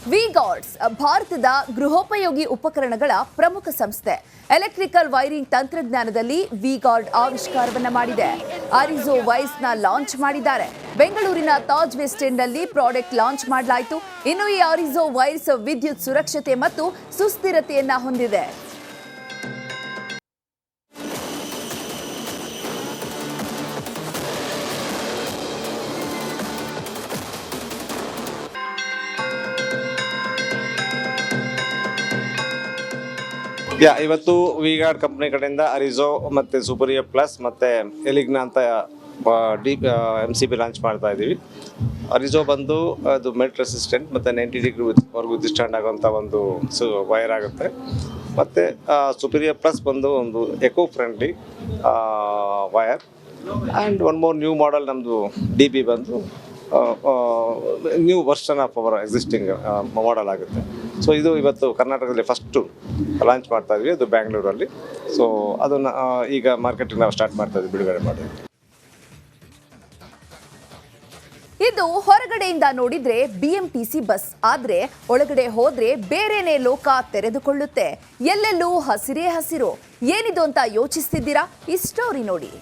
V-guards ಭಾರತದ ಗೃಹೋಪಯೋಗಿ ಉಪಕರಣಗಳ ಪ್ರಮುಖ ಸಂಸ್ಥೆ. ಎಲೆಕ್ಟ್ರಿಕಲ್ ವೈರಿಂಗ್ ತಂತ್ರಜ್ಞಾನದಲ್ಲಿ ವಿ-ಗಾರ್ಡ್ ಆವಿಷ್ಕಾರವನ್ನ ಮಾಡಿದೆ. ಅರಿಜೋ ವೈರ್ಸ್ನ ಲಾಂಚ್ ಮಾಡಿದ್ದಾರೆ. ಬೆಂಗಳೂರಿನ ತಾಜ್ ವೆಸ್ಟ್ ಎಂಡ್ನಲ್ಲಿ ಪ್ರಾಡಕ್ಟ್ ಲಾಂಚ್ ಮಾಡಲಾಯಿತು. ಇನ್ನು ಈ ಅರಿಜೋ ವೈರ್ಸ್ ವಿದ್ಯುತ್ ಸುರಕ್ಷತೆ ಮತ್ತು ಸುಸ್ಥಿರತೆಯನ್ನ ಹೊಂದಿದೆ. ಇವತ್ತು ವಿ-ಗಾರ್ಡ್ ಕಂಪ್ನಿ ಕಡೆಯಿಂದ ಅರಿಜೋ ಮತ್ತು ಸುಪರಿಯರ್ ಪ್ಲಸ್ ಮತ್ತು ಎಲಿಗ್ನಾ ಅಂತ MCB ಲಾಂಚ್ ಮಾಡ್ತಾ ಇದ್ದೀವಿ. ಅರಿಜೋ ಬಂದು ಅದು ಮೆಲ್ಟ್ ರೆಸಿಸ್ಟೆಂಟ್ ಮತ್ತು 90 ಡಿಗ್ರಿವರೆಗೂ ವಿಥ್ಸ್ಟ್ಯಾಂಡ್ ಆಗುವಂಥ ಒಂದು ವೈರ್ ಆಗುತ್ತೆ. ಮತ್ತು ಸುಪೀರಿಯರ್ ಪ್ಲಸ್ ಬಂದು ಒಂದು eco friendly wire. And one more new model ನಮ್ಮದು DB ಬಂದು new version of our existing model ಆಗುತ್ತೆ. ಸೊ ಇದು ಇವತ್ತು ಕರ್ನಾಟಕದಲ್ಲಿ ಫಸ್ಟು ಲಾಂಚ್ ಮಾಡ್ತಾ ಇದ್ವಿ, ಅದು ಬ್ಯಾಂಗ್ಳೂರಲ್ಲಿ. ಸೊ ಅದನ್ನು ಈಗ ಮಾರ್ಕೆಟಿಂಗ್ ನಾವು ಸ್ಟಾರ್ಟ್ ಮಾಡ್ತಾ ಇದ್ವಿ, ಬಿಡುಗಡೆ ಮಾಡಿದ್ವಿ. ಇದು ಹೊರಗಡೆಯಿಂದ ನೋಡಿದ್ರೆ BMTC ಬಸ್, ಆದ್ರೆ ಒಳಗಡೆ ಹೋದ್ರೆ ಬೇರೆನೇ ಲೋಕ ತೆರೆದುಕೊಳ್ಳುತ್ತೆ. ಎಲ್ಲೆಲ್ಲೂ ಹಸಿರೇ ಹಸಿರು. ಏನಿದು ಅಂತ ಯೋಚಿಸ್ತಿದ್ದೀರಾ? ಈ ಸ್ಟೋರಿ ನೋಡಿ.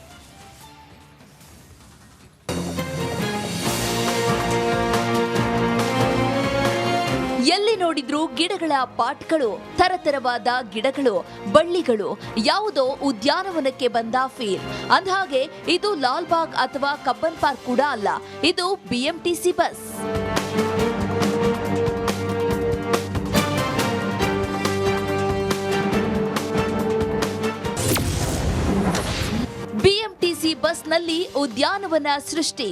ಎಲ್ಲಿ ನೋಡಿದ್ರೂ ಗಿಡಗಳ ಪಾಟ್ಗಳು, ತರತರವಾದ ಗಿಡಗಳು, ಬಳ್ಳಿಗಳು, ಯಾವುದೋ ಉದ್ಯಾನವನಕ್ಕೆ ಬಂದ ಫೀಲ್. ಅಂದಹಾಗೆ ಇದು ಲಾಲ್ಬಾಗ್ ಅಥವಾ ಕಬ್ಬನ್ ಪಾರ್ಕ್ ಕೂಡ ಅಲ್ಲ, ಇದು BMTC ಬಸ್. BMTC ಬಸ್ನಲ್ಲಿ ಉದ್ಯಾನವನ ಸೃಷ್ಟಿ.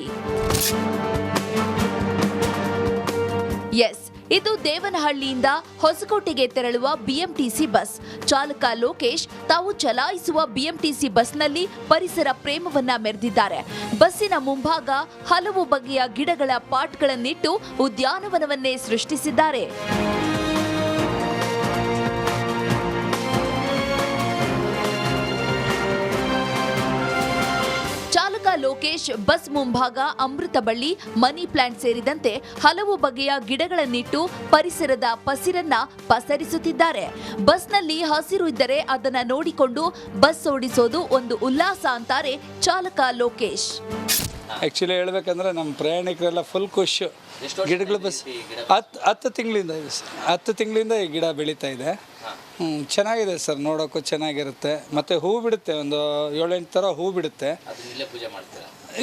ಎಸ್, ಇದು ದೇವನಹಳ್ಳಿಯಿಂದ ಹೊಸಕೋಟೆಗೆ ತೆರಳುವ BMTC ಬಸ್. ಚಾಲಕ ಲೋಕೇಶ್ ತಾವು ಚಲಾಯಿಸುವ BMTC ಬಸ್ನಲ್ಲಿ ಪರಿಸರ ಪ್ರೇಮವನ್ನ ಮೆರೆದಿದ್ದಾರೆ. ಬಸ್ಸಿನ ಮುಂಭಾಗ ಹಲವು ಬಗೆಯ ಗಿಡಗಳ ಪಾಟ್ಗಳನ್ನಿಟ್ಟು ಉದ್ಯಾನವನವನ್ನೇ ಸೃಷ್ಟಿಸಿದ್ದಾರೆ. ಚಾಲಕ ಲೋಕೇಶ್ ಬಸ್ ಮುಂಭಾಗ ಅಮೃತ ಬಳ್ಳಿ, ಮನಿ ಪ್ಲಾಂಟ್ ಸೇರಿದಂತೆ ಹಲವು ಬಗೆಯ ಗಿಡಗಳನ್ನಿಟ್ಟು ಪರಿಸರದ ಪಸಿರನ್ನ ಪಸರಿಸುತ್ತಿದ್ದಾರೆ. ಬಸ್ನಲ್ಲಿ ಹಸಿರು ಇದ್ದರೆ ಅದನ್ನ ನೋಡಿಕೊಂಡು ಬಸ್ ಓಡಿಸೋದು ಒಂದು ಉಲ್ಲಾಸ ಅಂತಾರೆ ಚಾಲಕ ಲೋಕೇಶ್. ಆ್ಯಕ್ಚುಲಿ ಹೇಳ್ಬೇಕಂದ್ರೆ ನಮ್ಮ ಪ್ರಯಾಣಿಕರೆಲ್ಲ ಫುಲ್ ಖುಷಿ. ಗಿಡಗಳು ಬಸ್ 10 ತಿಂಗಳಿಂದ ಇದೆ ಸರ್. 10 ತಿಂಗಳಿಂದ ಈ ಗಿಡ ಬೆಳೀತಾ ಇದೆ. ಚೆನ್ನಾಗಿದೆ ಸರ್, ನೋಡೋಕ್ಕೂ ಚೆನ್ನಾಗಿರುತ್ತೆ. ಮತ್ತು ಹೂ ಬಿಡುತ್ತೆ, ಒಂದು 7-8 ಥರ ಹೂ ಬಿಡುತ್ತೆ.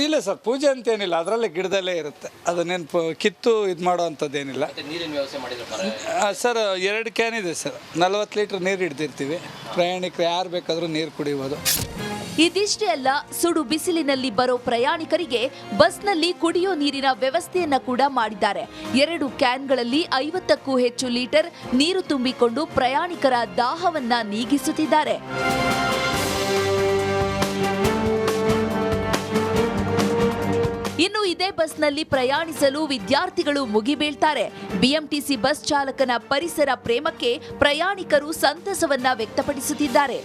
ಇಲ್ಲ ಸರ್, ಪೂಜೆ ಅಂತೇನಿಲ್ಲ, ಅದರಲ್ಲೇ ಗಿಡದಲ್ಲೇ ಇರುತ್ತೆ. ಅದನ್ನೇನು ಕಿತ್ತು ಇದು ಮಾಡೋ ಅಂಥದ್ದೇನಿಲ್ಲ ಸರ್. 2 ಕ್ಯಾನ್ ಇದೆ ಸರ್, 40 ಲೀಟ್ರ್ ನೀರು ಹಿಡ್ದಿರ್ತೀವಿ. ಪ್ರಯಾಣಿಕರು ಯಾರು ಬೇಕಾದರೂ ನೀರು ಕುಡಿಬೋದು. ಇದಿಷ್ಟೇ ಅಲ್ಲ, ಸುಡು ಬಿಸಿಲಿನಲ್ಲಿ ಬರೋ ಪ್ರಯಾಣಿಕರಿಗೆ ಬಸ್ನಲ್ಲಿ ಕುಡಿಯೋ ನೀರಿನ ವ್ಯವಸ್ಥೆಯನ್ನ ಕೂಡ ಮಾಡಿದ್ದಾರೆ. 2 ಕ್ಯಾನ್ಗಳಲ್ಲಿ 50ಕ್ಕೂ ಹೆಚ್ಚು ಲೀಟರ್ ನೀರು ತುಂಬಿಕೊಂಡು ಪ್ರಯಾಣಿಕರ ದಾಹವನ್ನ ನೀಗಿಸುತ್ತಿದ್ದಾರೆ. ಇನ್ನು ಇದೇ ಬಸ್ನಲ್ಲಿ ಪ್ರಯಾಣಿಸಲು ವಿದ್ಯಾರ್ಥಿಗಳು ಮುಗಿಬೀಳ್ತಾರೆ. BMTC ಬಸ್ ಚಾಲಕನ ಪರಿಸರ ಪ್ರೇಮಕ್ಕೆ ಪ್ರಯಾಣಿಕರು ಸಂತಸವನ್ನ ವ್ಯಕ್ತಪಡಿಸುತ್ತಿದ್ದಾರೆ.